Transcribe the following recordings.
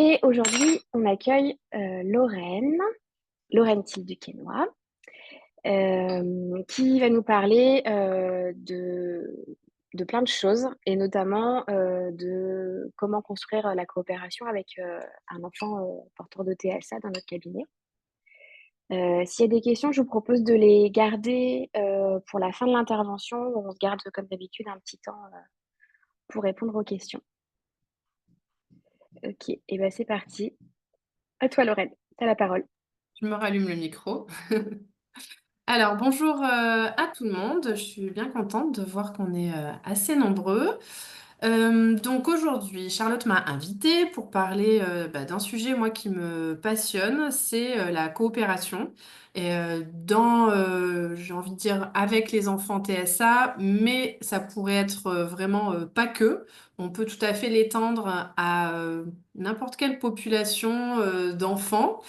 Et aujourd'hui, on accueille Lorraine Thiel du Quesnoy, qui va nous parler de plein de choses, et notamment de comment construire la coopération avec un enfant porteur de TSA dans notre cabinet. S'il y a des questions, je vous propose de les garder pour la fin de l'intervention, où on se garde comme d'habitude un petit temps pour répondre aux questions. Ok, et ben c'est parti. À toi Lorraine, tu as la parole. Je me rallume le micro. Alors, bonjour à tout le monde. Je suis bien contente de voir qu'on est assez nombreux. Donc aujourd'hui, Charlotte m'a invitée pour parler d'un sujet, moi, qui me passionne, c'est la coopération. Et j'ai envie de dire, avec les enfants TSA, mais ça pourrait être vraiment pas que. On peut tout à fait l'étendre à n'importe quelle population d'enfants.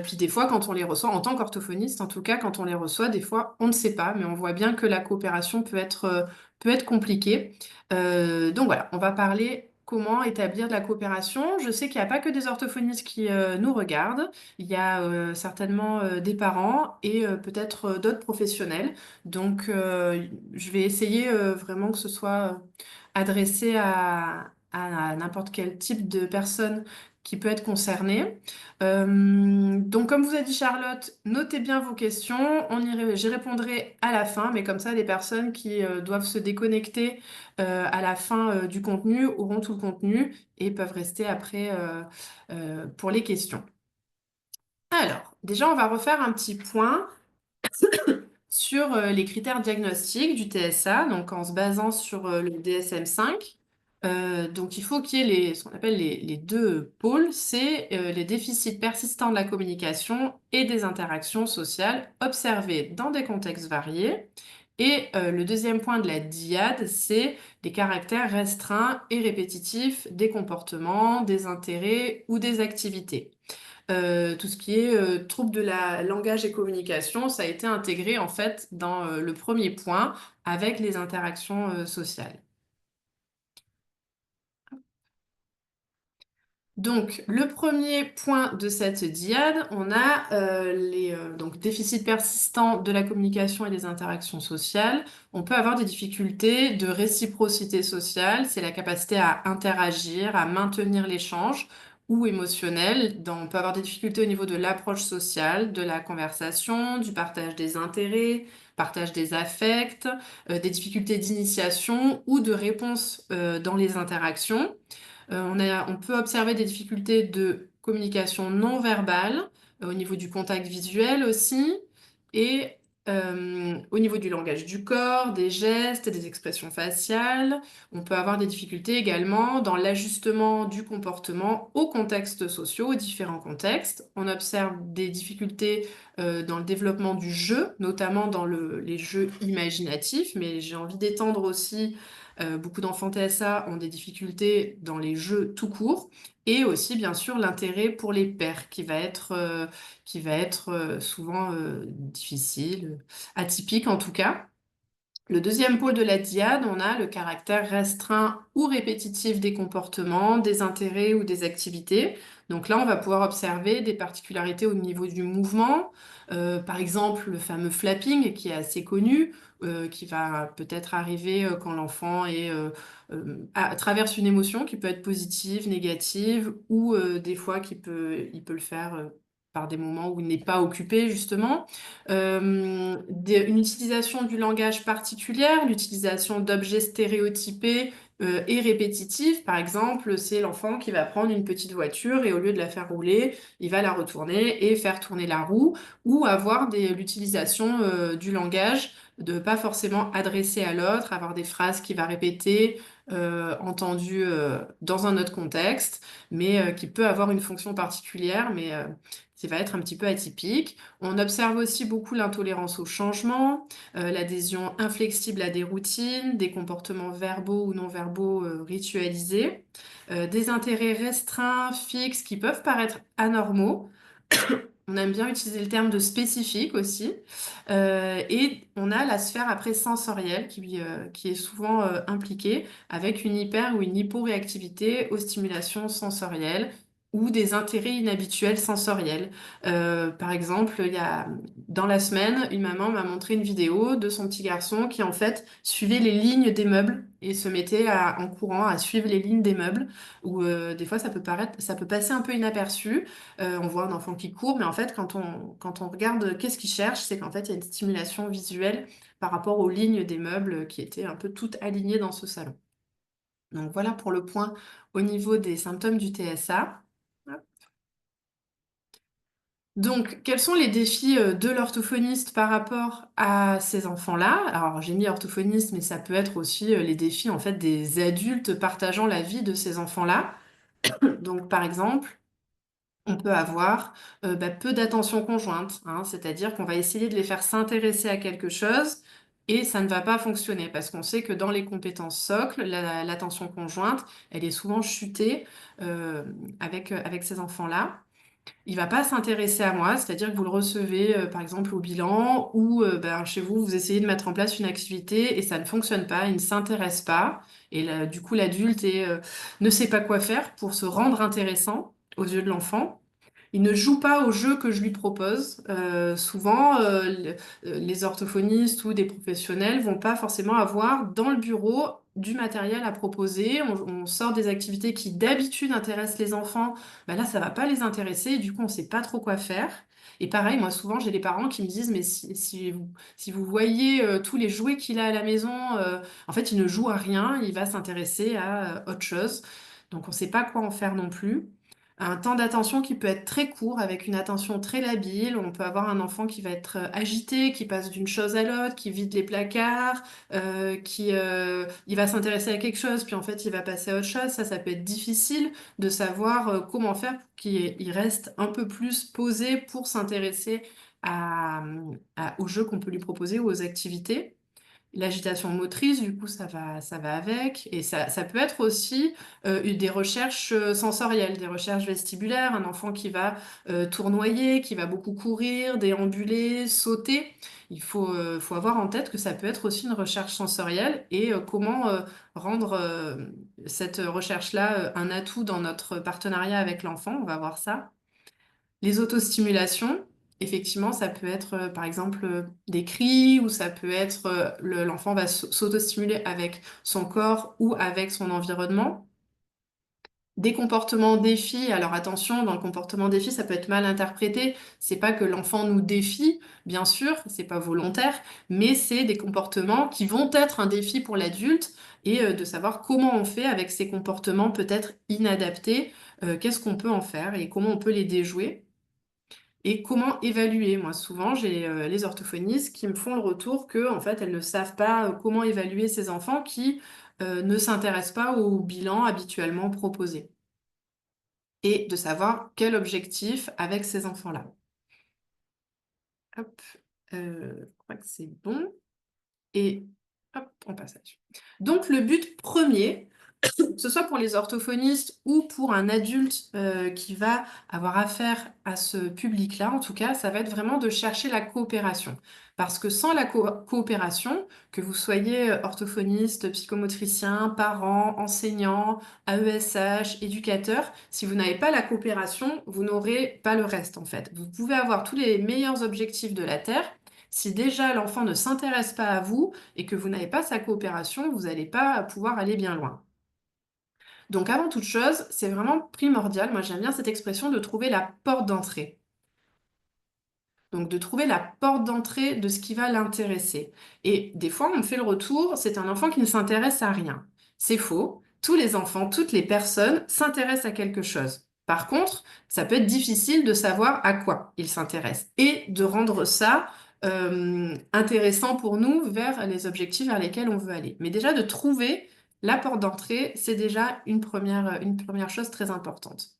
Puis des fois, quand on les reçoit, en tant qu'orthophoniste, en tout cas, quand on les reçoit, des fois, on ne sait pas, mais on voit bien que la coopération peut être compliquée. Donc voilà, on va parler comment établir de la coopération. Je sais qu'il n'y a pas que des orthophonistes qui nous regardent, il y a certainement des parents et peut-être d'autres professionnels. Donc je vais essayer vraiment que ce soit adressé à n'importe quel type de personne qui peut être concernée. Donc, comme vous a dit Charlotte, notez bien vos questions. J'y répondrai à la fin, mais comme ça, les personnes qui doivent se déconnecter à la fin du contenu auront tout le contenu et peuvent rester après pour les questions. Alors, déjà, on va refaire un petit point sur les critères diagnostiques du TSA, donc en se basant sur le DSM-5. Donc il faut qu'il y ait ce qu'on appelle les deux pôles, c'est les déficits persistants de la communication et des interactions sociales observées dans des contextes variés. Et le deuxième point de la DIAD, c'est les caractères restreints et répétitifs des comportements, des intérêts ou des activités. Tout ce qui est trouble de la langage et communication, ça a été intégré en fait dans le premier point avec les interactions sociales. Donc, le premier point de cette diade, on a les donc, déficits persistants de la communication et des interactions sociales. On peut avoir des difficultés de réciprocité sociale, c'est la capacité à interagir, à maintenir l'échange ou émotionnel. On peut avoir des difficultés au niveau de l'approche sociale, de la conversation, du partage des intérêts, partage des affects, des difficultés d'initiation ou de réponse dans les interactions. On peut observer des difficultés de communication non verbale, au niveau du contact visuel aussi, et au niveau du langage du corps, des gestes, des expressions faciales. On peut avoir des difficultés également dans l'ajustement du comportement aux contextes sociaux, aux différents contextes. On observe des difficultés dans le développement du jeu, notamment dans les jeux imaginatifs, mais j'ai envie d'étendre aussi beaucoup d'enfants TSA ont des difficultés dans les jeux tout court et aussi bien sûr l'intérêt pour les pairs qui va être souvent difficile, atypique en tout cas. Le deuxième pôle de la dyade, on a le caractère restreint ou répétitif des comportements, des intérêts ou des activités. Donc là, on va pouvoir observer des particularités au niveau du mouvement. Par exemple, le fameux flapping qui est assez connu, qui va peut-être arriver quand l'enfant traverse une émotion qui peut être positive, négative, ou des fois il peut le faire par des moments où il n'est pas occupé, justement. Une utilisation du langage particulière, l'utilisation d'objets stéréotypés et répétitifs. Par exemple, c'est l'enfant qui va prendre une petite voiture et au lieu de la faire rouler, il va la retourner et faire tourner la roue, ou avoir l'utilisation du langage de pas forcément adresser à l'autre, avoir des phrases qu'il va répéter, entendues dans un autre contexte, mais qui peut avoir une fonction particulière, mais qui va être un petit peu atypique. On observe aussi beaucoup l'intolérance au changement, l'adhésion inflexible à des routines, des comportements verbaux ou non verbaux ritualisés, des intérêts restreints, fixes, qui peuvent paraître anormaux. On aime bien utiliser le terme de spécifique aussi. Et on a la sphère après sensorielle qui est souvent impliquée avec une hyper ou une hyporéactivité aux stimulations sensorielles ou des intérêts inhabituels sensoriels. Par exemple, dans la semaine, une maman m'a montré une vidéo de son petit garçon qui en fait suivait les lignes des meubles et se mettait en courant à suivre les lignes des meubles, où des fois ça peut passer un peu inaperçu. On voit un enfant qui court, mais en fait quand on regarde qu'est-ce qu'il cherche, c'est qu'en fait il y a une stimulation visuelle par rapport aux lignes des meubles qui étaient un peu toutes alignées dans ce salon. Donc voilà pour le point au niveau des symptômes du TSA. Hop. Donc, quels sont les défis de l'orthophoniste par rapport à ces enfants-là? Alors, j'ai mis orthophoniste, mais ça peut être aussi les défis en fait des adultes partageant la vie de ces enfants-là. Donc, par exemple, on peut avoir peu d'attention conjointe, hein, c'est-à-dire qu'on va essayer de les faire s'intéresser à quelque chose et ça ne va pas fonctionner parce qu'on sait que dans les compétences socles, l'attention conjointe, elle est souvent chutée euh, avec ces enfants-là. Il va pas s'intéresser à moi, c'est-à-dire que vous le recevez par exemple au bilan ou chez vous, vous essayez de mettre en place une activité et ça ne fonctionne pas, il ne s'intéresse pas et du coup l'adulte ne sait pas quoi faire pour se rendre intéressant aux yeux de l'enfant. Il ne joue pas au jeu que je lui propose. Souvent, les orthophonistes ou des professionnels vont pas forcément avoir dans le bureau du matériel à proposer. On sort des activités qui d'habitude intéressent les enfants. Là, ça va pas les intéresser et du coup, on sait pas trop quoi faire. Et pareil, moi, souvent, j'ai des parents qui me disent, mais si vous voyez tous les jouets qu'il a à la maison, en fait, il ne joue à rien, il va s'intéresser à autre chose. Donc, on sait pas quoi en faire non plus. Un temps d'attention qui peut être très court, avec une attention très labile. On peut avoir un enfant qui va être agité, qui passe d'une chose à l'autre, qui vide les placards, il va s'intéresser à quelque chose, puis en fait il va passer à autre chose. Ça peut être difficile de savoir comment faire pour qu'il reste un peu plus posé pour s'intéresser aux jeux qu'on peut lui proposer ou aux activités. L'agitation motrice, du coup, ça va avec. Et ça peut être aussi des recherches sensorielles, des recherches vestibulaires, un enfant qui va tournoyer, qui va beaucoup courir, déambuler, sauter. Faut avoir en tête que ça peut être aussi une recherche sensorielle et comment rendre cette recherche-là un atout dans notre partenariat avec l'enfant. On va voir ça. Les autostimulations, effectivement, ça peut être par exemple des cris ou ça peut être l'enfant va s'autostimuler avec son corps ou avec son environnement. Des comportements défis, alors attention, dans le comportement défi, ça peut être mal interprété. C'est pas que l'enfant nous défie, bien sûr, c'est pas volontaire, mais c'est des comportements qui vont être un défi pour l'adulte et de savoir comment on fait avec ces comportements peut-être inadaptés, qu'est-ce qu'on peut en faire et comment on peut les déjouer. Et comment évaluer? Moi, souvent, j'ai les orthophonistes qui me font le retour que, en fait, elles ne savent pas comment évaluer ces enfants qui ne s'intéressent pas au bilan habituellement proposé. Et de savoir quel objectif avec ces enfants-là. Hop, je crois que c'est bon. Et hop, on passe là-dessus. Donc, le but premier, que ce soit pour les orthophonistes ou pour un adulte qui va avoir affaire à ce public-là, en tout cas, ça va être vraiment de chercher la coopération. Parce que sans la coopération, que vous soyez orthophoniste, psychomotricien, parent, enseignant, AESH, éducateur, si vous n'avez pas la coopération, vous n'aurez pas le reste en fait. Vous pouvez avoir tous les meilleurs objectifs de la Terre. Si déjà l'enfant ne s'intéresse pas à vous et que vous n'avez pas sa coopération, vous n'allez pas pouvoir aller bien loin. Donc avant toute chose, c'est vraiment primordial, moi j'aime bien cette expression de trouver la porte d'entrée. Donc de trouver la porte d'entrée de ce qui va l'intéresser. Et des fois, on me fait le retour, c'est un enfant qui ne s'intéresse à rien. C'est faux. Tous les enfants, toutes les personnes s'intéressent à quelque chose. Par contre, ça peut être difficile de savoir à quoi ils s'intéressent et de rendre ça intéressant pour nous vers les objectifs vers lesquels on veut aller. Mais déjà, de trouver la porte d'entrée, c'est déjà une première chose très importante.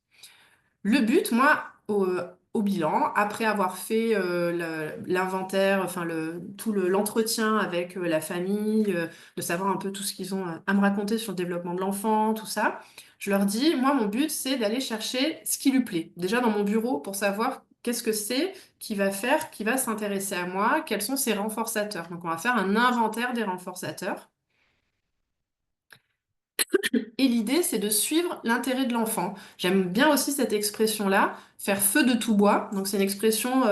Le but, moi, au bilan, après avoir fait l'inventaire, enfin l'entretien avec la famille, de savoir un peu tout ce qu'ils ont à me raconter sur le développement de l'enfant, tout ça, je leur dis, moi, mon but, c'est d'aller chercher ce qui lui plaît. Déjà dans mon bureau pour savoir qu'est-ce que c'est qui va faire, qui va s'intéresser à moi, quels sont ses renforçateurs. Donc, on va faire un inventaire des renforçateurs. Et l'idée, c'est de suivre l'intérêt de l'enfant. J'aime bien aussi cette expression-là, faire feu de tout bois. Donc, c'est une expression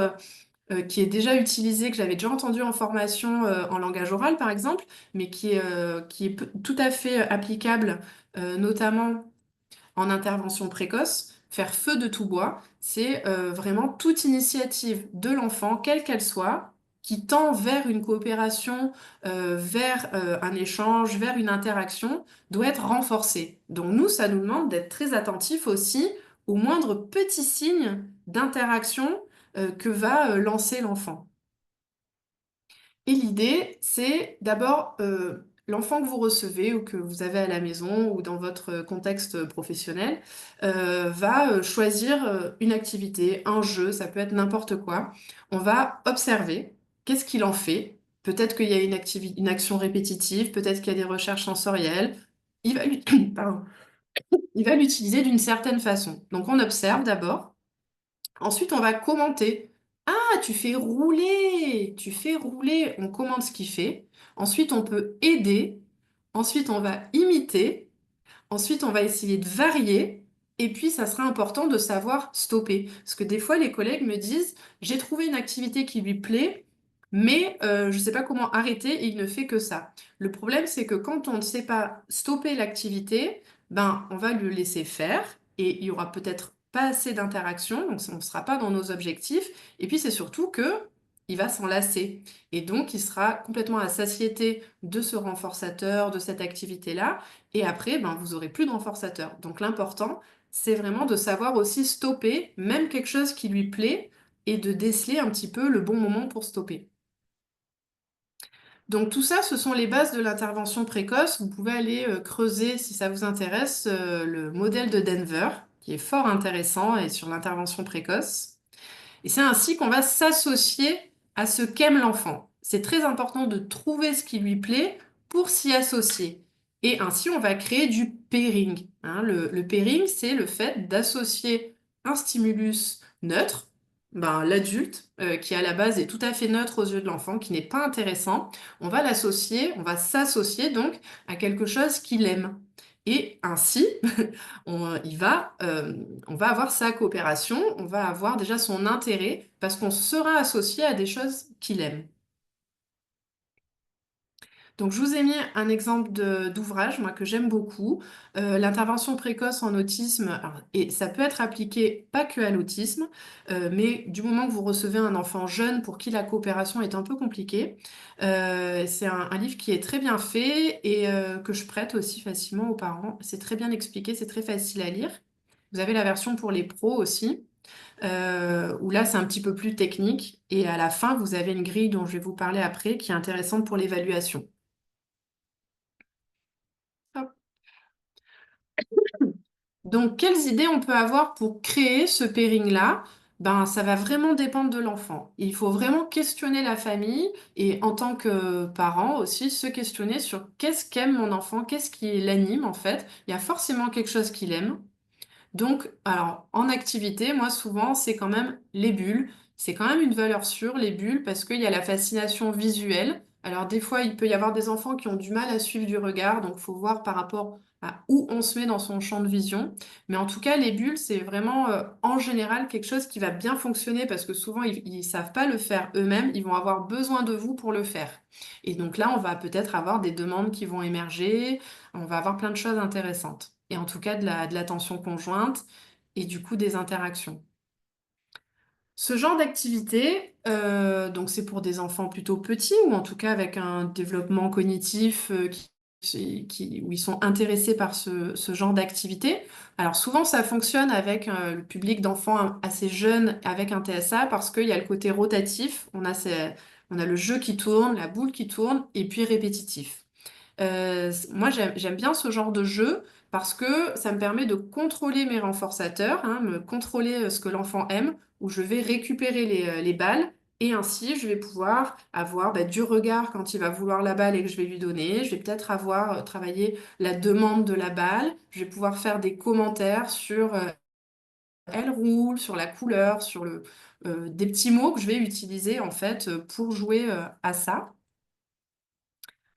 qui est déjà utilisée, que j'avais déjà entendue en formation en langage oral, par exemple, mais qui est tout à fait applicable, notamment en intervention précoce. Faire feu de tout bois, c'est vraiment toute initiative de l'enfant, quelle qu'elle soit, qui tend vers une coopération, vers un échange, vers une interaction, doit être renforcée. Donc nous, ça nous demande d'être très attentifs aussi aux moindres petits signes d'interaction que va lancer l'enfant. Et l'idée, c'est d'abord l'enfant que vous recevez ou que vous avez à la maison ou dans votre contexte professionnel va choisir une activité, un jeu, ça peut être n'importe quoi. On va observer qu'est-ce qu'il en fait. Peut-être qu'il y a une action répétitive, peut-être qu'il y a des recherches sensorielles. Il va pardon. Il va l'utiliser d'une certaine façon. Donc on observe d'abord. Ensuite, on va commenter. Ah, tu fais rouler. On commente ce qu'il fait. Ensuite, on peut aider. Ensuite, on va imiter. Ensuite, on va essayer de varier. Et puis, ça sera important de savoir stopper. Parce que des fois, les collègues me disent, j'ai trouvé une activité qui lui plaît, mais je ne sais pas comment arrêter et il ne fait que ça. Le problème, c'est que quand on ne sait pas stopper l'activité, ben, on va le laisser faire et il y aura peut-être pas assez d'interaction, donc on ne sera pas dans nos objectifs. Et puis, c'est surtout que il va s'en lasser. Et donc, il sera complètement à satiété de ce renforçateur, de cette activité-là. Et après, ben, vous aurez plus de renforçateur. Donc l'important, c'est vraiment de savoir aussi stopper, même quelque chose qui lui plaît, et de déceler un petit peu le bon moment pour stopper. Donc tout ça, ce sont les bases de l'intervention précoce. Vous pouvez aller creuser, si ça vous intéresse, le modèle de Denver, qui est fort intéressant, et sur l'intervention précoce. Et c'est ainsi qu'on va s'associer à ce qu'aime l'enfant. C'est très important de trouver ce qui lui plaît pour s'y associer. Et ainsi, on va créer du pairing. Hein. Le pairing, c'est le fait d'associer un stimulus neutre, ben, l'adulte, qui à la base est tout à fait neutre aux yeux de l'enfant, qui n'est pas intéressant, on va l'associer, on va s'associer donc à quelque chose qu'il aime. Et ainsi, on va avoir sa coopération, on va avoir déjà son intérêt parce qu'on sera associé à des choses qu'il aime. Donc, je vous ai mis un exemple d'ouvrage, moi, que j'aime beaucoup. L'intervention précoce en autisme, alors, et ça peut être appliqué pas que à l'autisme, mais du moment que vous recevez un enfant jeune pour qui la coopération est un peu compliquée, c'est un livre qui est très bien fait et que je prête aussi facilement aux parents. C'est très bien expliqué, c'est très facile à lire. Vous avez la version pour les pros aussi, où là, c'est un petit peu plus technique. Et à la fin, vous avez une grille dont je vais vous parler après, qui est intéressante pour l'évaluation. Hop. Donc, quelles idées on peut avoir pour créer ce pairing-là? Ben, ça va vraiment dépendre de l'enfant. Il faut vraiment questionner la famille et en tant que parent aussi, se questionner sur qu'est-ce qu'aime mon enfant, qu'est-ce qui l'anime en fait. Il y a forcément quelque chose qu'il aime. Donc, alors, en activité, moi, souvent, c'est quand même les bulles. C'est quand même une valeur sûre, les bulles, parce qu'il y a la fascination visuelle. Alors, des fois, il peut y avoir des enfants qui ont du mal à suivre du regard, donc il faut voir par rapport à où on se met dans son champ de vision. Mais en tout cas, les bulles, c'est vraiment, en général, quelque chose qui va bien fonctionner, parce que souvent, ils ne savent pas le faire eux-mêmes, ils vont avoir besoin de vous pour le faire. Et donc là, on va peut-être avoir des demandes qui vont émerger, on va avoir plein de choses intéressantes. Et en tout cas, de l'attention conjointe et du coup des interactions. Ce genre d'activité, donc c'est pour des enfants plutôt petits ou en tout cas avec un développement cognitif où ils sont intéressés par ce genre d'activité. Alors souvent, ça fonctionne avec le public d'enfants assez jeunes avec un TSA parce qu'il y a le côté rotatif, on a le jeu qui tourne, la boule qui tourne et puis répétitif. Moi, j'aime bien ce genre de jeu parce que ça me permet de contrôler mes renforçateurs, hein, me contrôler ce que l'enfant aime, où je vais récupérer les balles et ainsi je vais pouvoir avoir bah, du regard quand il va vouloir la balle et que je vais lui donner. Je vais peut-être avoir travaillé la demande de la balle. Je vais pouvoir faire des commentaires sur elle roule, sur la couleur, sur des petits mots que je vais utiliser en fait pour jouer à ça.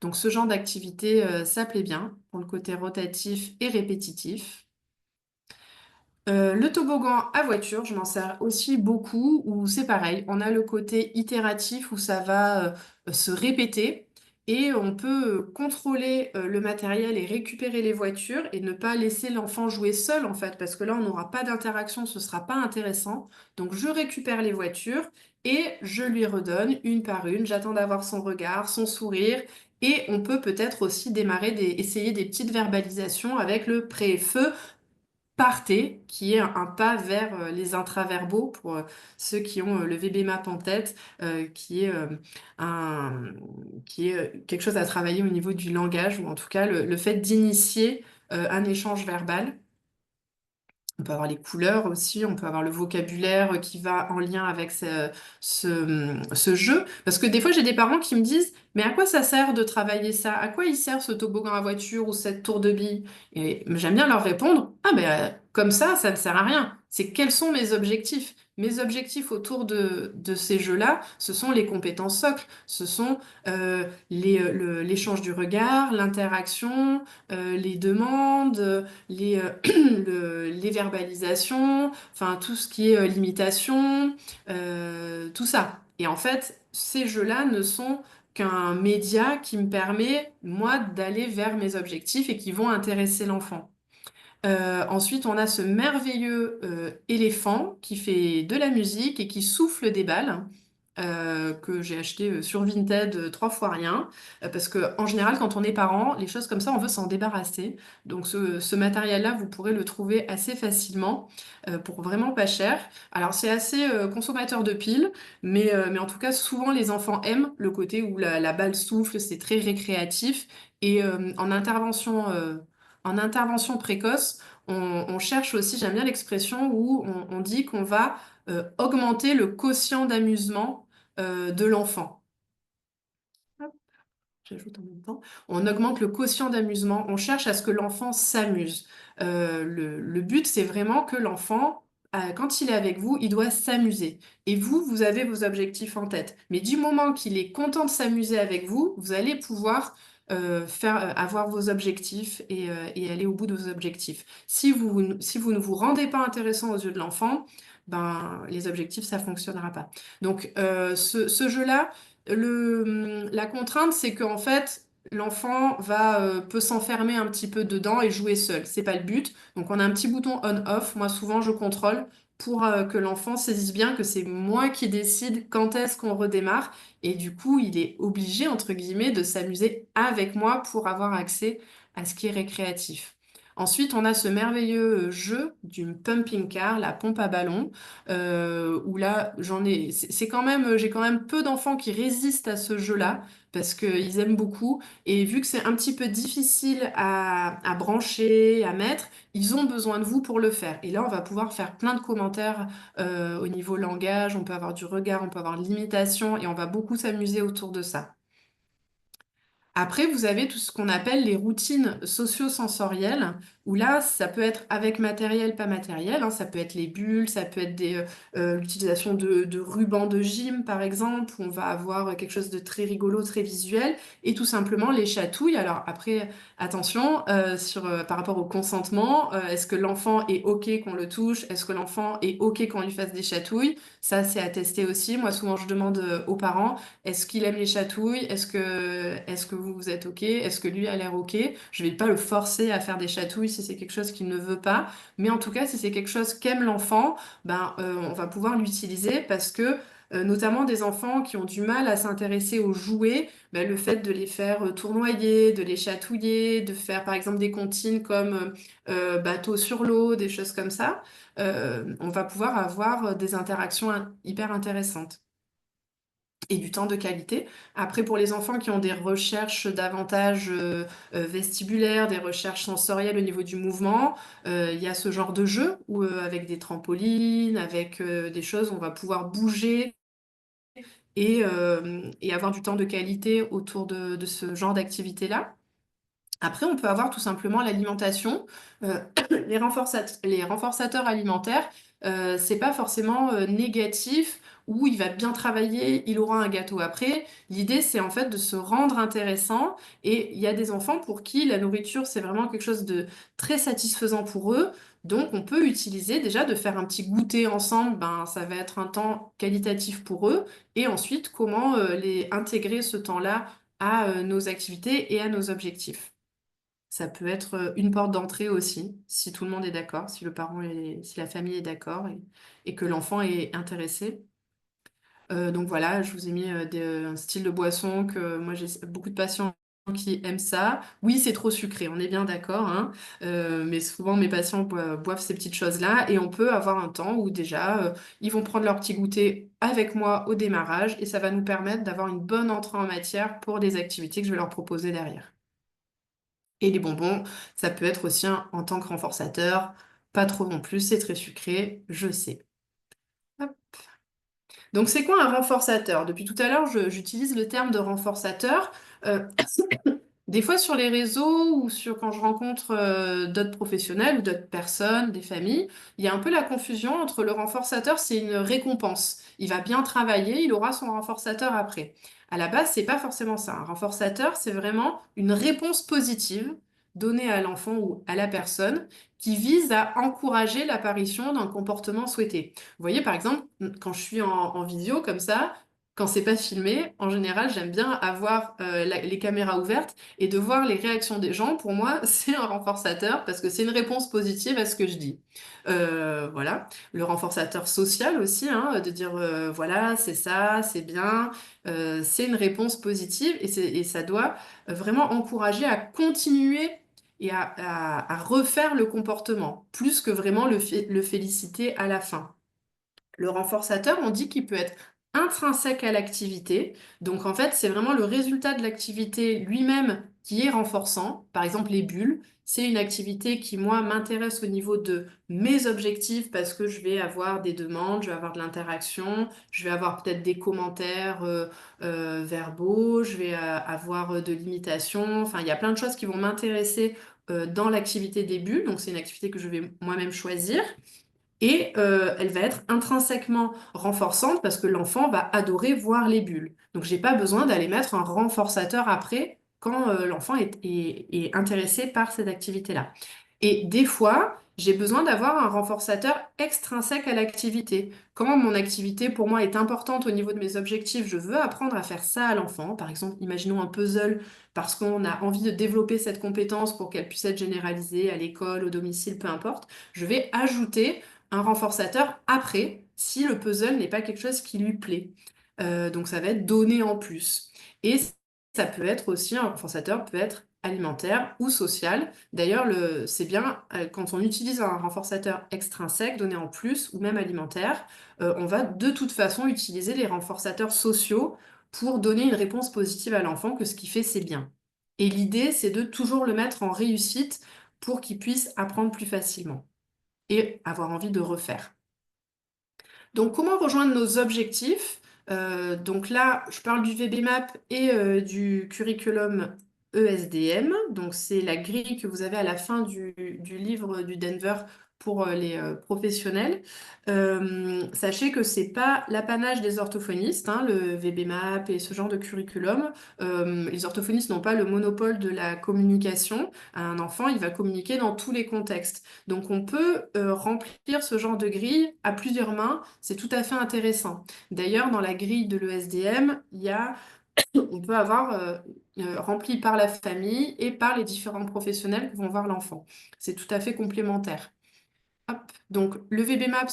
Donc ce genre d'activité, ça plaît bien pour le côté rotatif et répétitif. Le toboggan à voiture, je m'en sers aussi beaucoup, où c'est pareil, on a le côté itératif où ça va se répéter et on peut contrôler le matériel et récupérer les voitures et ne pas laisser l'enfant jouer seul en fait, parce que là on n'aura pas d'interaction, ce sera pas intéressant. Donc je récupère les voitures et je lui redonne une par une, j'attends d'avoir son regard, son sourire. Et on peut peut-être aussi essayer des petites verbalisations avec le pré-feu, partez, qui est un pas vers les intraverbaux pour ceux qui ont le VB-MAP en tête, qui est, un, qui est quelque chose à travailler au niveau du langage, ou en tout cas le fait d'initier un échange verbal. On peut avoir les couleurs aussi, on peut avoir le vocabulaire qui va en lien avec ce jeu. Parce que des fois, j'ai des parents qui me disent, mais à quoi ça sert de travailler ça? À quoi il sert ce toboggan à voiture ou cette tour de billes? Et j'aime bien leur répondre, ah ben comme ça ne sert à rien. C'est quels sont mes objectifs? Mes objectifs autour de ces jeux-là, ce sont les compétences socles, ce sont l'échange du regard, l'interaction, les demandes, les verbalisations, enfin tout ce qui est l'imitation, tout ça. Et en fait, ces jeux-là ne sont qu'un média qui me permet, moi, d'aller vers mes objectifs et qui vont intéresser l'enfant. Ensuite, on a ce merveilleux éléphant qui fait de la musique et qui souffle des balles. Que j'ai acheté sur Vinted 3 fois rien, parce que en général, quand on est parent, les choses comme ça, on veut s'en débarrasser. Donc ce matériel-là, vous pourrez le trouver assez facilement pour vraiment pas cher. Alors c'est assez consommateur de piles, mais en tout cas, souvent les enfants aiment le côté où la balle souffle, c'est très récréatif. Et en intervention précoce, on cherche aussi, j'aime bien l'expression où on dit qu'on va augmenter le quotient d'amusement de l'enfant. Hop, j'ajoute en même temps. On augmente le quotient d'amusement, on cherche à ce que l'enfant s'amuse. Le but, c'est vraiment que l'enfant, quand il est avec vous, il doit s'amuser. Et vous, vous avez vos objectifs en tête. Mais du moment qu'il est content de s'amuser avec vous, vous allez pouvoir avoir vos objectifs et aller au bout de vos objectifs. Si vous ne vous rendez pas intéressant aux yeux de l'enfant, ben, les objectifs, ça fonctionnera pas. Donc, ce jeu-là, la contrainte, c'est qu'en fait, l'enfant peut s'enfermer un petit peu dedans et jouer seul. C'est pas le but. Donc, on a un petit bouton on-off. Moi, souvent, je contrôle pour que l'enfant saisisse bien que c'est moi qui décide quand est-ce qu'on redémarre. Et du coup, il est obligé, entre guillemets, de s'amuser avec moi pour avoir accès à ce qui est récréatif. Ensuite, on a ce merveilleux jeu d'une pumping car, la pompe à ballon, où là, j'ai quand même peu d'enfants qui résistent à ce jeu-là parce qu'ils aiment beaucoup. Et vu que c'est un petit peu difficile à brancher, à mettre, ils ont besoin de vous pour le faire. Et là, on va pouvoir faire plein de commentaires au niveau langage, on peut avoir du regard, on peut avoir de l'imitation et on va beaucoup s'amuser autour de ça. Après, vous avez tout ce qu'on appelle les routines socio-sensorielles, où là, ça peut être avec matériel, pas matériel, hein. Ça peut être les bulles, ça peut être l'utilisation de rubans de gym, par exemple, où on va avoir quelque chose de très rigolo, très visuel, et tout simplement les chatouilles. Alors après, attention, par rapport au consentement, est-ce que l'enfant est OK qu'on le touche? Est-ce que l'enfant est OK qu'on lui fasse des chatouilles? Ça, c'est à tester aussi. Moi, souvent, je demande aux parents, est-ce qu'il aime les chatouilles? Est-ce que vous êtes OK? Est-ce que lui a l'air OK? Je vais pas le forcer à faire des chatouilles si c'est quelque chose qu'il ne veut pas. Mais en tout cas, si c'est quelque chose qu'aime l'enfant, ben, on va pouvoir l'utiliser parce que notamment des enfants qui ont du mal à s'intéresser aux jouets, ben, le fait de les faire tournoyer, de les chatouiller, de faire par exemple des comptines comme bateau sur l'eau, des choses comme ça, on va pouvoir avoir des interactions hyper intéressantes et du temps de qualité. Après, pour les enfants qui ont des recherches davantage vestibulaires, des recherches sensorielles au niveau du mouvement, il y a ce genre de jeu où, avec des trampolines, avec des choses, on va pouvoir bouger et avoir du temps de qualité autour de ce genre d'activité-là. Après, on peut avoir tout simplement l'alimentation. Euh, les renforçateurs alimentaires, c'est pas forcément négatif où il va bien travailler, il aura un gâteau après. L'idée, c'est en fait de se rendre intéressant. Et il y a des enfants pour qui la nourriture, c'est vraiment quelque chose de très satisfaisant pour eux. Donc, on peut utiliser déjà de faire un petit goûter ensemble. Ben, ça va être un temps qualitatif pour eux. Et ensuite, comment les intégrer ce temps-là à nos activités et à nos objectifs. Ça peut être une porte d'entrée aussi, si tout le monde est d'accord, si le parent est, si la famille est d'accord et que l'enfant est intéressé. Donc voilà, je vous ai mis un style de boisson que moi j'ai beaucoup de patients qui aiment ça. Oui, c'est trop sucré, on est bien d'accord, hein. Mais souvent mes patients boivent ces petites choses-là et on peut avoir un temps où déjà ils vont prendre leur petit goûter avec moi au démarrage et ça va nous permettre d'avoir une bonne entrée en matière pour des activités que je vais leur proposer derrière. Et les bonbons, ça peut être aussi en tant que renforçateur, pas trop non plus, c'est très sucré, je sais. Hop. Donc c'est quoi un renforçateur? Depuis tout à l'heure, j'utilise le terme de renforçateur. Euh, Des fois sur les réseaux ou quand je rencontre d'autres professionnels ou d'autres personnes, des familles, il y a un peu la confusion entre le renforçateur, c'est une récompense. Il va bien travailler, il aura son renforçateur après. À la base, c'est pas forcément ça. Un renforçateur, c'est vraiment une réponse positive donnée à l'enfant ou à la personne qui vise à encourager l'apparition d'un comportement souhaité. Vous voyez, par exemple, quand je suis en visio comme ça, quand c'est pas filmé, en général, j'aime bien avoir les caméras ouvertes et de voir les réactions des gens, pour moi, c'est un renforçateur parce que c'est une réponse positive à ce que je dis. Voilà. Le renforçateur social aussi, hein, de dire voilà, c'est ça, c'est bien, c'est une réponse positive et ça doit vraiment encourager à continuer et à refaire le comportement, plus que vraiment le féliciter à la fin. Le renforçateur, on dit qu'il peut être intrinsèque à l'activité. Donc en fait, c'est vraiment le résultat de l'activité lui-même qui est renforçant. Par exemple, les bulles, c'est une activité qui, moi, m'intéresse au niveau de mes objectifs parce que je vais avoir des demandes, je vais avoir de l'interaction, je vais avoir peut-être des commentaires verbaux, je vais avoir de l'imitation. Enfin, il y a plein de choses qui vont m'intéresser dans l'activité des bulles. Donc c'est une activité que je vais moi-même choisir. Et elle va être intrinsèquement renforçante parce que l'enfant va adorer voir les bulles. Donc, j'ai pas besoin d'aller mettre un renforçateur après quand l'enfant est intéressé par cette activité-là. Et des fois, j'ai besoin d'avoir un renforçateur extrinsèque à l'activité. Quand mon activité pour moi est importante au niveau de mes objectifs, je veux apprendre à faire ça à l'enfant. Par exemple, imaginons un puzzle parce qu'on a envie de développer cette compétence pour qu'elle puisse être généralisée à l'école, au domicile, peu importe. Je vais ajouter un renforçateur après si le puzzle n'est pas quelque chose qui lui plaît. Donc ça va être donné en plus. Et ça peut être aussi, un renforçateur peut être alimentaire ou social. D'ailleurs, c'est bien quand on utilise un renforçateur extrinsèque donné en plus ou même alimentaire, on va de toute façon utiliser les renforçateurs sociaux pour donner une réponse positive à l'enfant que ce qu'il fait, c'est bien. Et l'idée, c'est de toujours le mettre en réussite pour qu'il puisse apprendre plus facilement et avoir envie de refaire. Donc, comment rejoindre nos objectifs? Donc là, je parle du VBMAP et du curriculum ESDM. Donc, c'est la grille que vous avez à la fin du livre du Denver pour les professionnels. Sachez que c'est pas l'apanage des orthophonistes, hein, le VBMAP et ce genre de curriculum. Les orthophonistes n'ont pas le monopole de la communication. Un enfant, il va communiquer dans tous les contextes. Donc on peut remplir ce genre de grille à plusieurs mains, c'est tout à fait intéressant. D'ailleurs, dans la grille de l'ESDM, on peut avoir rempli par la famille et par les différents professionnels qui vont voir l'enfant. C'est tout à fait complémentaire. Hop. Donc le VBMAP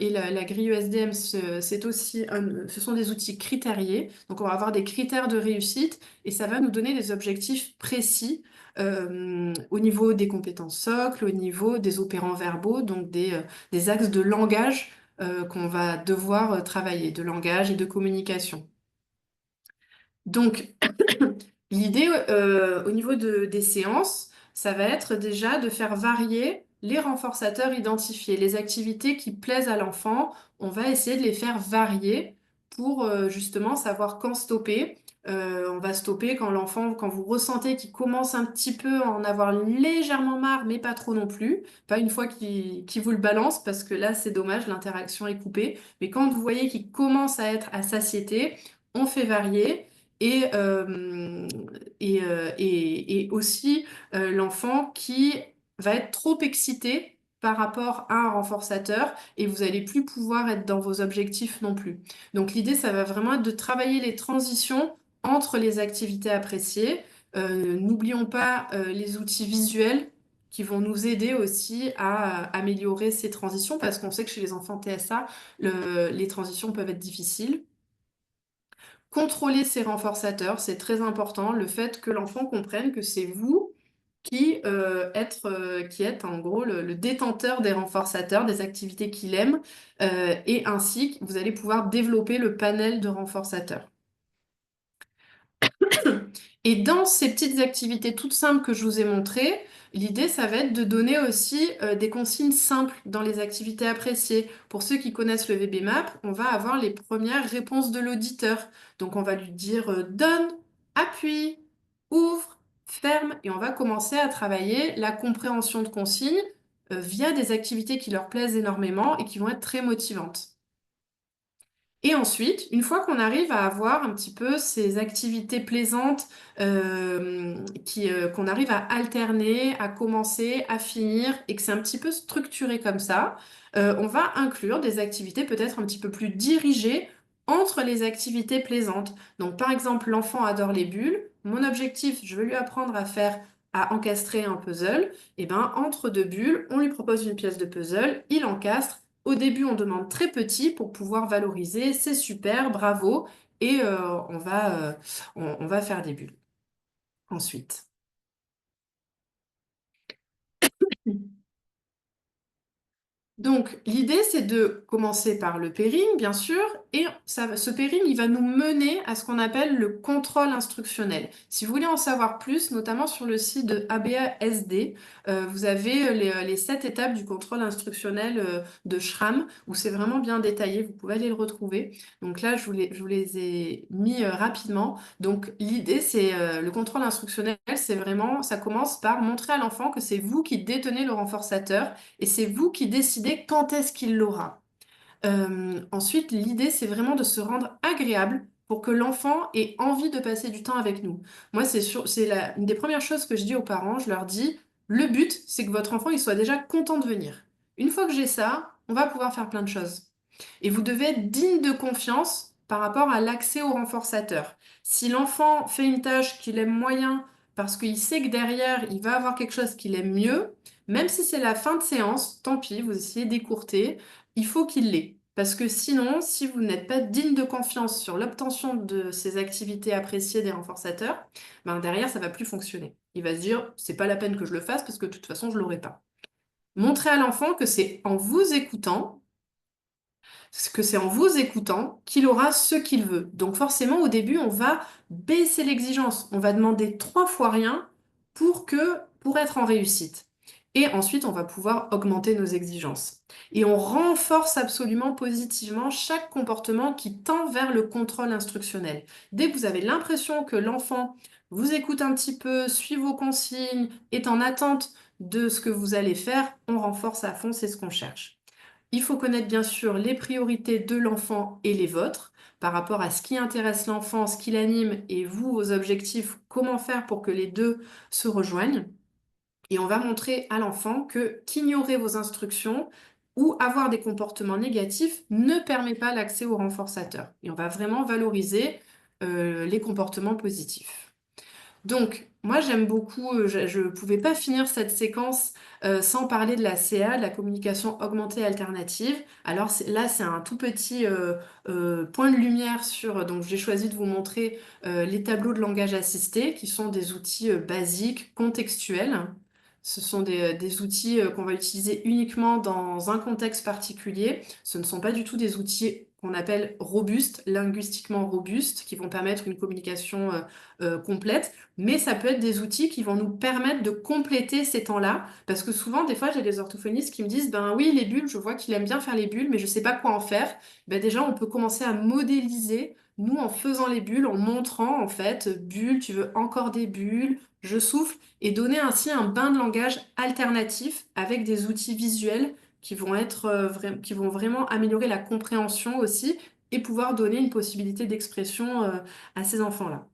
et la grille ESDM, c'est aussi ce sont des outils critériés. Donc on va avoir des critères de réussite et ça va nous donner des objectifs précis au niveau des compétences socles, au niveau des opérants verbaux, donc des axes de langage qu'on va devoir travailler, de langage et de communication. Donc l'idée au niveau des séances, ça va être déjà de faire varier les renforçateurs identifiés, les activités qui plaisent à l'enfant. On va essayer de les faire varier pour justement savoir quand stopper. On va stopper quand quand vous ressentez qu'il commence un petit peu à en avoir légèrement marre, mais pas trop non plus. Pas une fois qu'il vous le balance, parce que là, c'est dommage, l'interaction est coupée. Mais quand vous voyez qu'il commence à être à satiété, on fait varier. Et, et aussi l'enfant qui va être trop excité par rapport à un renforçateur et vous allez plus pouvoir être dans vos objectifs non plus. Donc l'idée, ça va vraiment être de travailler les transitions entre les activités appréciées. N'oublions pas les outils visuels qui vont nous aider aussi à améliorer ces transitions parce qu'on sait que chez les enfants TSA, les transitions peuvent être difficiles. Contrôler ces renforçateurs, c'est très important. Le fait que l'enfant comprenne que c'est vous qui êtes en gros le détenteur des renforçateurs, des activités qu'il aime, et ainsi vous allez pouvoir développer le panel de renforçateurs. Et dans ces petites activités toutes simples que je vous ai montrées, l'idée, ça va être de donner aussi des consignes simples dans les activités appréciées. Pour ceux qui connaissent le VB-MAP, on va avoir les premières réponses de l'auditeur. Donc, on va lui dire donne, appuie, ouvre, ferme, et on va commencer à travailler la compréhension de consignes via des activités qui leur plaisent énormément et qui vont être très motivantes. Et ensuite, une fois qu'on arrive à avoir un petit peu ces activités plaisantes qu'on arrive à alterner, à commencer, à finir, et que c'est un petit peu structuré comme ça, on va inclure des activités peut-être un petit peu plus dirigées entre les activités plaisantes. Donc par exemple, l'enfant adore les bulles. Mon objectif, je veux lui apprendre à encastrer un puzzle. Et ben, entre deux bulles, on lui propose une pièce de puzzle, il encastre. Au début, on demande très petit pour pouvoir valoriser, c'est super, bravo, et on va faire des bulles ensuite. Donc, l'idée, c'est de commencer par le pairing, bien sûr, et ce pairing, il va nous mener à ce qu'on appelle le contrôle instructionnel. Si vous voulez en savoir plus, notamment sur le site de ABASD, vous avez les 7 étapes du contrôle instructionnel de Schramm, où c'est vraiment bien détaillé, vous pouvez aller le retrouver. Donc là, je vous les ai mis rapidement. Donc, l'idée, c'est le contrôle instructionnel, c'est vraiment, ça commence par montrer à l'enfant que c'est vous qui détenez le renforçateur et c'est vous qui décidez quand est-ce qu'il l'aura. Ensuite, l'idée, c'est vraiment de se rendre agréable pour que l'enfant ait envie de passer du temps avec nous. Moi, une des premières choses que je dis aux parents, je leur dis, le but, c'est que votre enfant, il soit déjà content de venir. Une fois que j'ai ça, on va pouvoir faire plein de choses. Et vous devez être digne de confiance par rapport à l'accès au renforçateur. Si l'enfant fait une tâche qu'il aime moyen parce qu'il sait que derrière, il va avoir quelque chose qu'il aime mieux, même si c'est la fin de séance, tant pis, vous essayez d'écourter, il faut qu'il l'ait. Parce que sinon, si vous n'êtes pas digne de confiance sur l'obtention de ces activités appréciées des renforçateurs, ben derrière, ça va plus fonctionner. Il va se dire, c'est pas la peine que je le fasse parce que de toute façon, je l'aurai pas. Montrez à l'enfant que c'est en vous écoutant qu'il aura ce qu'il veut. Donc forcément, au début, on va baisser l'exigence. On va demander 3 fois rien pour être en réussite. Et ensuite, on va pouvoir augmenter nos exigences. Et on renforce absolument positivement chaque comportement qui tend vers le contrôle instructionnel. Dès que vous avez l'impression que l'enfant vous écoute un petit peu, suit vos consignes, est en attente de ce que vous allez faire, on renforce à fond, c'est ce qu'on cherche. Il faut connaître bien sûr les priorités de l'enfant et les vôtres par rapport à ce qui intéresse l'enfant, ce qui l'anime et vous, vos objectifs, comment faire pour que les deux se rejoignent. Et on va montrer à l'enfant que qu'ignorer vos instructions ou avoir des comportements négatifs ne permet pas l'accès au renforçateur. Et on va vraiment valoriser les comportements positifs. Donc, moi, j'aime beaucoup, je ne pouvais pas finir cette séquence sans parler de la CA, de la communication augmentée alternative. Alors là, c'est un tout petit point de lumière sur, donc j'ai choisi de vous montrer les tableaux de langage assisté, qui sont des outils basiques, contextuels. Ce sont des outils qu'on va utiliser uniquement dans un contexte particulier. Ce ne sont pas du tout des outils qu'on appelle robustes, linguistiquement robustes, qui vont permettre une communication complète, mais ça peut être des outils qui vont nous permettre de compléter ces temps-là, parce que souvent, des fois, j'ai des orthophonistes qui me disent, ben oui, les bulles, je vois qu'il aime bien faire les bulles, mais je ne sais pas quoi en faire. Ben déjà, on peut commencer à modéliser nous, en faisant les bulles, en montrant, en fait, bulle, tu veux encore des bulles, je souffle, et donner ainsi un bain de langage alternatif avec des outils visuels qui vont être, qui vont vraiment améliorer la compréhension aussi et pouvoir donner une possibilité d'expression, à ces enfants-là.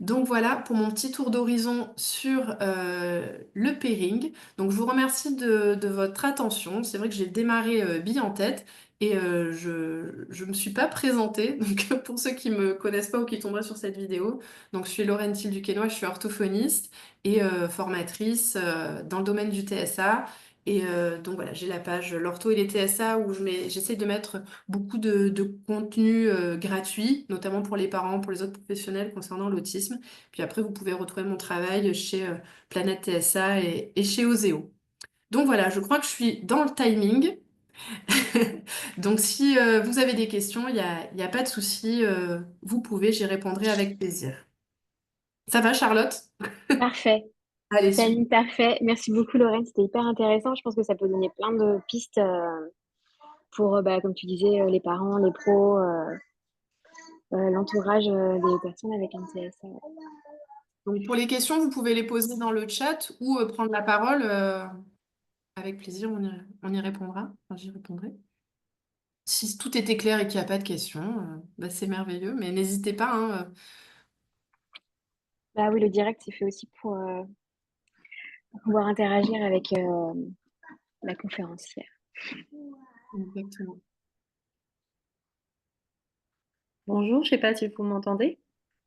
Donc voilà pour mon petit tour d'horizon sur le pairing. Donc je vous remercie de votre attention. C'est vrai que j'ai démarré bille en tête et je me suis pas présentée. Donc pour ceux qui me connaissent pas ou qui tomberaient sur cette vidéo, donc je suis Laurent Thiel Duquesnoy, je suis orthophoniste et formatrice dans le domaine du TSA. Et donc voilà, j'ai la page l'ortho et les TSA où j'essaie de mettre beaucoup de contenu gratuit, notamment pour les parents, pour les autres professionnels concernant l'autisme. Puis après, vous pouvez retrouver mon travail chez Planète TSA et chez Oseo. Donc voilà, je crois que je suis dans le timing. Donc si vous avez des questions, il y a pas de souci, vous pouvez, j'y répondrai avec plaisir. Ça va, Charlotte? Parfait. Allez, super. Timing parfait. Merci beaucoup, Lorraine. C'était hyper intéressant. Je pense que ça peut donner plein de pistes pour, bah, comme tu disais, les parents, les pros, l'entourage des personnes avec un TSA. Donc pour les questions, vous pouvez les poser dans le chat ou prendre la parole. Avec plaisir, on y répondra. Enfin, j'y répondrai. Si tout était clair et qu'il n'y a pas de questions, bah, c'est merveilleux. Mais n'hésitez pas, hein, Bah oui, le direct, c'est fait aussi pour pouvoir interagir avec la conférencière. exactement. Bonjour, je sais pas si vous m'entendez.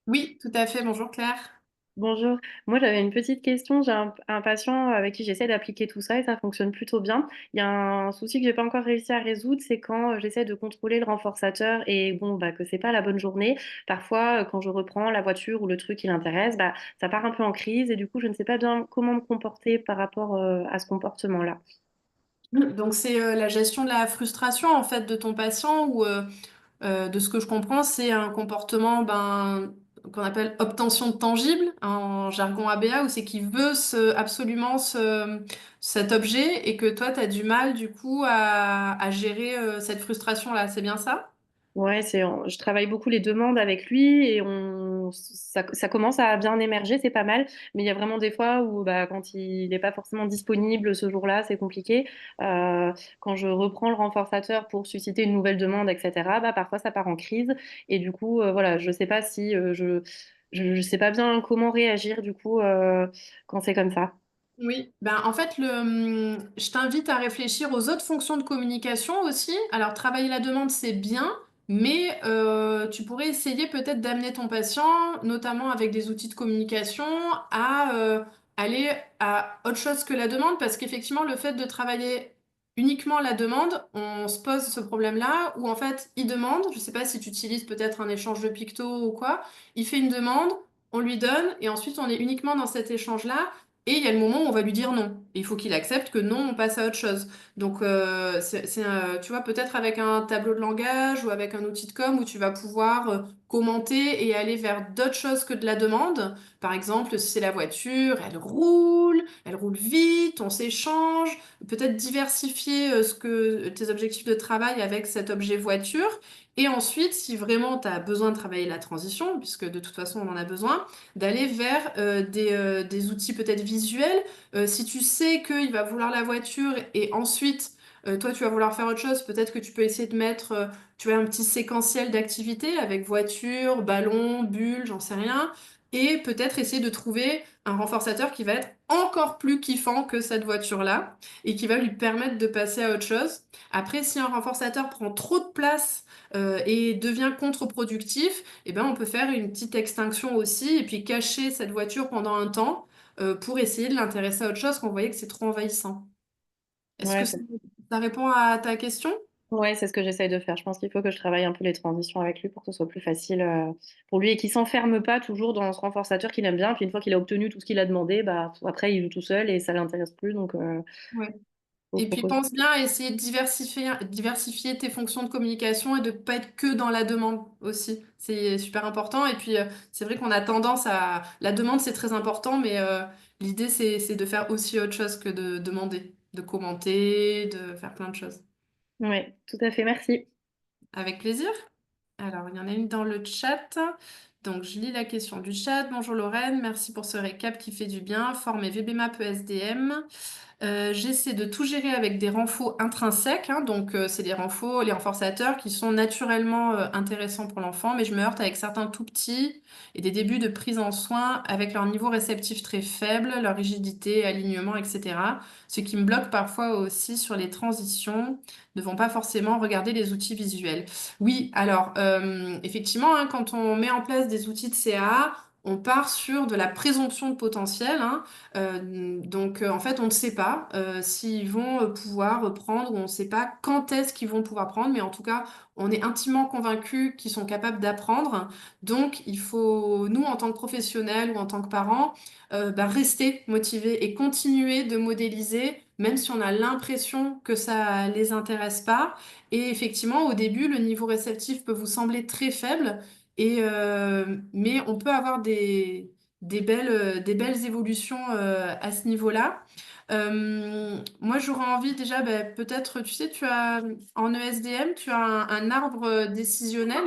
Oui, tout à fait. Bonjour Claire. Bonjour, moi j'avais une petite question. J'ai un patient avec qui j'essaie d'appliquer tout ça et ça fonctionne plutôt bien. Il y a un souci que j'ai pas encore réussi à résoudre, c'est quand j'essaie de contrôler le renforçateur et bon bah que c'est pas la bonne journée. Parfois, quand je reprends la voiture ou le truc qui l'intéresse, bah ça part un peu en crise et du coup je ne sais pas bien comment me comporter par rapport à ce comportement-là. Donc c'est la gestion de la frustration en fait de ton patient ou de ce que je comprends, c'est un comportement qu'on appelle obtention de tangible en jargon ABA, où c'est qu'il veut absolument cet objet et que toi, tu as du mal du coup à gérer cette frustration-là. C'est bien ça? Ouais, je travaille beaucoup les demandes avec lui et ça commence à bien émerger, c'est pas mal. Mais il y a vraiment des fois où, bah, quand il n'est pas forcément disponible ce jour-là, c'est compliqué. Quand je reprends le renforçateur pour susciter une nouvelle demande, etc., bah, parfois ça part en crise. Et du coup, voilà, je sais pas si je sais pas bien comment réagir du coup quand c'est comme ça. Oui, ben en fait, je t'invite à réfléchir aux autres fonctions de communication aussi. Alors, travailler la demande, c'est bien, mais tu pourrais essayer peut-être d'amener ton patient, notamment avec des outils de communication, à aller à autre chose que la demande, parce qu'effectivement, le fait de travailler uniquement la demande, on se pose ce problème-là, où en fait, il demande, je ne sais pas si tu utilises peut-être un échange de pictos ou quoi, il fait une demande, on lui donne, et ensuite, on est uniquement dans cet échange-là. Et il y a le moment où on va lui dire non. Et il faut qu'il accepte que non, on passe à autre chose. Donc, tu vois, peut-être avec un tableau de langage ou avec un outil de com où tu vas pouvoir commenter et aller vers d'autres choses que de la demande. Par exemple, si c'est la voiture, elle roule vite, on s'échange. Peut-être diversifier tes objectifs de travail avec cet objet voiture. Et ensuite, si vraiment tu as besoin de travailler la transition, puisque de toute façon on en a besoin, d'aller vers des outils peut-être visuels. Si tu sais qu'il va vouloir la voiture et ensuite, toi, tu vas vouloir faire autre chose, peut-être que tu peux essayer de mettre, tu vois, un petit séquentiel d'activités avec voiture, ballon, bulle, j'en sais rien. Et peut-être essayer de trouver un renforçateur qui va être encore plus kiffant que cette voiture-là et qui va lui permettre de passer à autre chose. Après, si un renforçateur prend trop de place et devient contre-productif, eh ben, on peut faire une petite extinction aussi et puis cacher cette voiture pendant un temps pour essayer de l'intéresser à autre chose quand vous voyez que c'est trop envahissant. Est-ce que Ouais, ça répond à ta question? ouais, c'est ce que j'essaye de faire. Je pense qu'il faut que je travaille un peu les transitions avec lui pour que ce soit plus facile pour lui et qu'il s'enferme pas toujours dans ce renforçateur qu'il aime bien. Puis une fois qu'il a obtenu tout ce qu'il a demandé, bah après il joue tout seul et ça l'intéresse plus. Donc Ouais. faut Et puis proposer. pense bien à essayer de diversifier tes fonctions de communication et de pas être que dans la demande aussi. C'est super important. Et puis c'est vrai qu'on a tendance à... La demande, c'est très important, mais l'idée, c'est de faire aussi autre chose que de demander, de commenter, de faire plein de choses. Ouais, tout à fait. Merci. Avec plaisir. Alors, il y en a une dans le chat. Donc, je lis la question du chat. Bonjour Lorraine, merci pour ce récap qui fait du bien. Former VBMAP ESDM. J'essaie de tout gérer avec des renforts intrinsèques, hein, donc c'est les renforts, les renforçateurs qui sont naturellement intéressants pour l'enfant, mais je me heurte avec certains tout petits et des débuts de prise en soin avec leur niveau réceptif très faible, leur rigidité, alignement, etc. Ce qui me bloque parfois aussi sur les transitions, ne vont pas forcément regarder les outils visuels. Oui, alors effectivement, hein, quand on met en place des outils de CAA, on part sur de la présomption de potentiel, hein. En fait, on ne sait pas s'ils vont pouvoir prendre, ou on ne sait pas quand est-ce qu'ils vont pouvoir prendre, mais en tout cas, on est intimement convaincus qu'ils sont capables d'apprendre. Donc, il faut, nous, en tant que professionnels ou en tant que parents, rester motivés et continuer de modéliser, même si on a l'impression que ça les intéresse pas. Et effectivement, au début, le niveau réceptif peut vous sembler très faible, mais on peut avoir des belles évolutions à ce niveau-là. Moi, j'aurais envie déjà, peut-être, tu sais, tu as en ESDM, tu as un arbre décisionnel.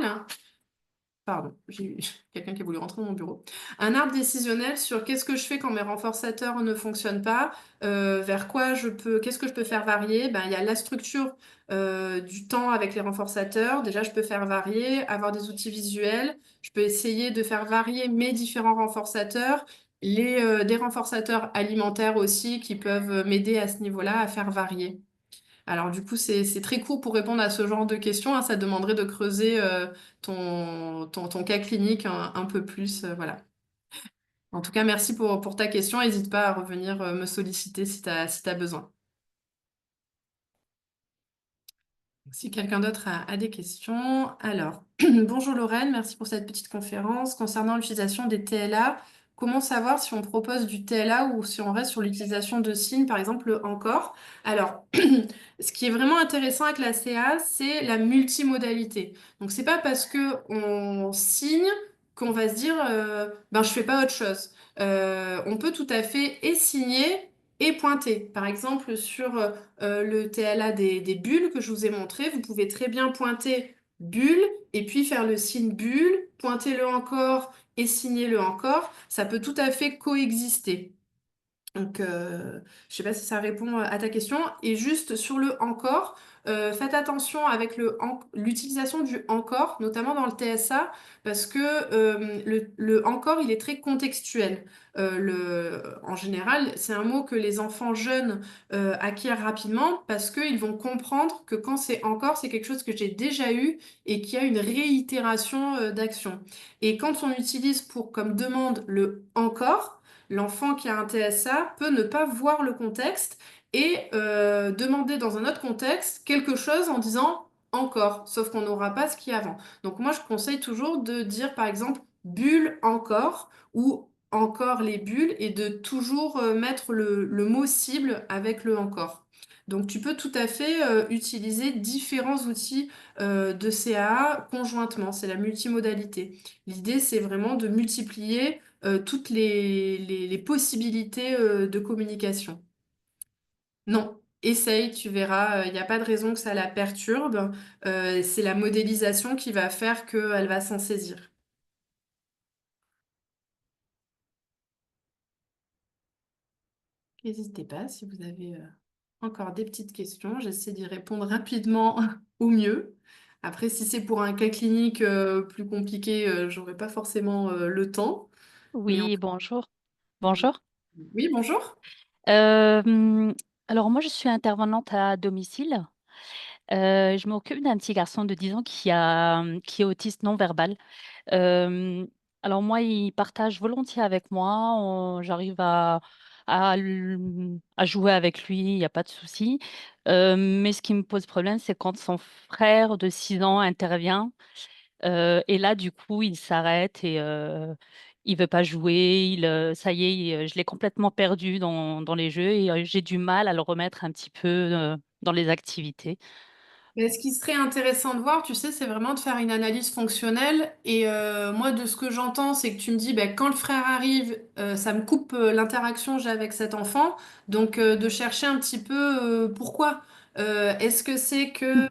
Pardon, j'ai eu quelqu'un qui a voulu rentrer dans mon bureau. Un arbre décisionnel sur qu'est-ce que je fais quand mes renforçateurs ne fonctionnent pas, vers quoi qu'est-ce que je peux faire varier. Ben, il y a la structure du temps avec les renforçateurs. Déjà, je peux faire varier, avoir des outils visuels. Je peux essayer de faire varier mes différents renforçateurs. Des renforçateurs alimentaires aussi qui peuvent m'aider à ce niveau-là à faire varier. Alors du coup, c'est très court pour répondre à ce genre de questions, hein. Ça demanderait de creuser ton cas clinique un peu plus. Voilà. En tout cas, merci pour ta question. N'hésite pas à revenir me solliciter si t'as besoin. Si quelqu'un d'autre a des questions. Alors, bonjour Lorraine, merci pour cette petite conférence. Concernant l'utilisation des TLA, comment savoir si on propose du TLA ou si on reste sur l'utilisation de signes, par exemple le encore? Alors, ce qui est vraiment intéressant avec la CA, c'est la multimodalité. Donc, c'est pas parce que on signe qu'on va se dire, ben, je fais pas autre chose. On peut tout à fait et signer et pointer. Par exemple, sur le TLA des bulles que je vous ai montré, vous pouvez très bien pointer bulle et puis faire le signe bulle, pointer le encore et signer le encore. Ça peut tout à fait coexister. Donc, je sais pas si ça répond à ta question. Et juste sur le encore, faites attention avec l'utilisation du encore, notamment dans le TSA, parce que le encore, il est très contextuel. En général, c'est un mot que les enfants jeunes acquièrent rapidement parce qu'ils vont comprendre que quand c'est encore, c'est quelque chose que j'ai déjà eu et qui a une réitération d'action. Et quand on utilise comme demande le encore, l'enfant qui a un TSA peut ne pas voir le contexte et demander dans un autre contexte quelque chose en disant encore, sauf qu'on n'aura pas ce qui est avant. Donc moi, je conseille toujours de dire par exemple bulle encore ou encore les bulles et de toujours mettre le mot cible avec le encore. Donc tu peux tout à fait utiliser différents outils de CAA conjointement, c'est la multimodalité. L'idée, c'est vraiment de multiplier toutes les possibilités de communication. Non, essaye, tu verras, il n'y a pas de raison que ça la perturbe. C'est la modélisation qui va faire qu'elle va s'en saisir. N'hésitez pas si vous avez encore des petites questions. J'essaie d'y répondre rapidement au mieux. Après, si c'est pour un cas clinique plus compliqué, j'aurai pas forcément le temps. Mais Oui, bonjour. Bonjour. oui, bonjour. Euh, alors moi, je suis intervenante à domicile. Je m'occupe d'un petit garçon de 10 ans qui est autiste non-verbal. Euh, alors moi, il partage volontiers avec moi. J'arrive à jouer avec lui, il n'y a pas de souci. Mais ce qui me pose problème, c'est quand son frère de 6 ans intervient. Et là, du coup, il s'arrête et il veut pas jouer. Ça y est, je l'ai complètement perdu dans les jeux et j'ai du mal à le remettre un petit peu dans les activités. Mais ce qui serait intéressant de voir, tu sais, c'est vraiment de faire une analyse fonctionnelle. Et moi, de ce que j'entends, c'est que tu me dis, ben, quand le frère arrive, ça me coupe l'interaction que j'ai avec cet enfant. Donc, de chercher un petit peu pourquoi. Est-ce que c'est que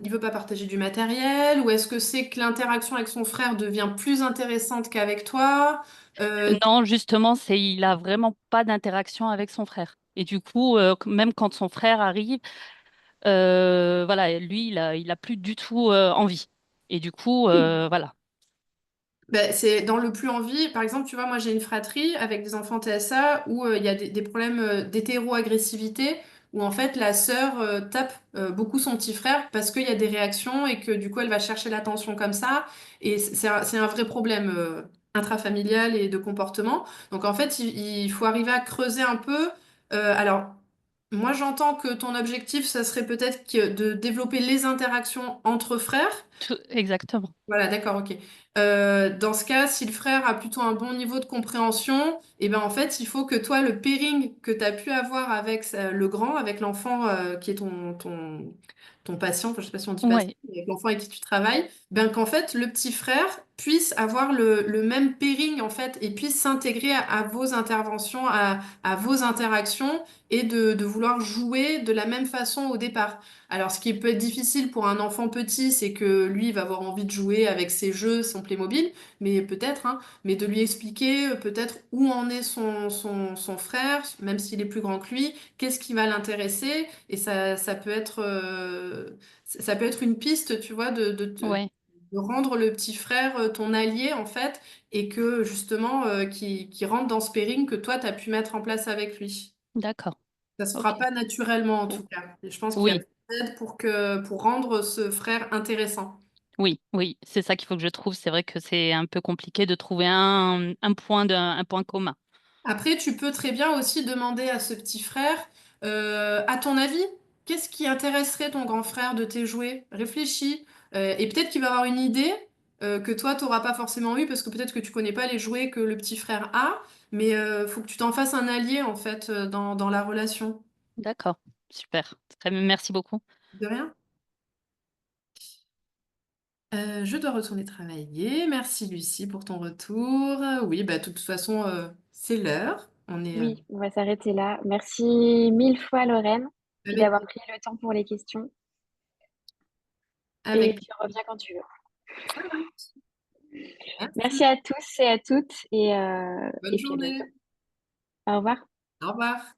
il veut pas partager du matériel ou est-ce que c'est que l'interaction avec son frère devient plus intéressante qu'avec toi? Euh, Non, justement, il a vraiment pas d'interaction avec son frère. Et du coup, même quand son frère arrive, voilà, lui, il a plus du tout envie. Et du coup, voilà. Ben, c'est dans le plus envie. Par exemple, tu vois, moi j'ai une fratrie avec des enfants TSA où il y a des problèmes d'hétéro-agressivité où en fait la sœur tape beaucoup son petit frère parce qu'il y a des réactions et que du coup elle va chercher l'attention comme ça. Et c'est un vrai problème intrafamilial et de comportement. Donc en fait, il faut arriver à creuser un peu. Alors, moi j'entends que ton objectif, ça serait peut-être de développer les interactions entre frères. Exactement. Voilà, d'accord, ok. Dans ce cas, si le frère a plutôt un bon niveau de compréhension, et ben en fait, il faut que toi, le pairing que tu as pu avoir avec le grand, avec l'enfant qui est ton patient, enfin, je sais pas si on dit patient, Ouais, mais avec l'enfant avec qui tu travailles, ben qu'en fait, le petit frère puisse avoir le même pairing en fait et puisse s'intégrer à vos interventions, à vos interactions et de vouloir jouer de la même façon au départ. Alors, ce qui peut être difficile pour un enfant petit, c'est que lui, il va avoir envie de jouer avec ses jeux, son Playmobil, mais peut-être, hein, mais de lui expliquer peut-être où en est son frère, même s'il est plus grand que lui, qu'est-ce qui va l'intéresser, et ça peut être une piste, tu vois, ouais, de rendre le petit frère ton allié, en fait, et que justement, qui rentre dans ce pairing que toi, tu as pu mettre en place avec lui. d'accord. Ça se fera Ok. pas naturellement en tout cas. Et je pense qu'il y a Oui, des aides pour rendre ce frère intéressant. oui, oui, c'est ça qu'il faut que je trouve. C'est vrai que c'est un peu compliqué de trouver un point commun. Après, tu peux très bien aussi demander à ce petit frère, à ton avis, qu'est-ce qui intéresserait ton grand frère de tes jouets? Réfléchis. Et peut-être qu'il va avoir une idée que toi, tu n'auras pas forcément eu parce que peut-être que tu connais pas les jouets que le petit frère a, mais faut que tu t'en fasses un allié en fait dans la relation. D'accord, super. Très bien, merci beaucoup. De rien. Je dois retourner travailler. Merci Lucie pour ton retour. Oui, bah, de toute façon, c'est l'heure. On est Oui, on va s'arrêter là. Merci mille fois, Lorraine, puis avec, d'avoir pris le temps pour les questions. Et avec. tu reviens quand tu veux. Ça marche. Merci Merci. à tous et à toutes, Bonne et puis à bientôt. journée. Au revoir. Au revoir.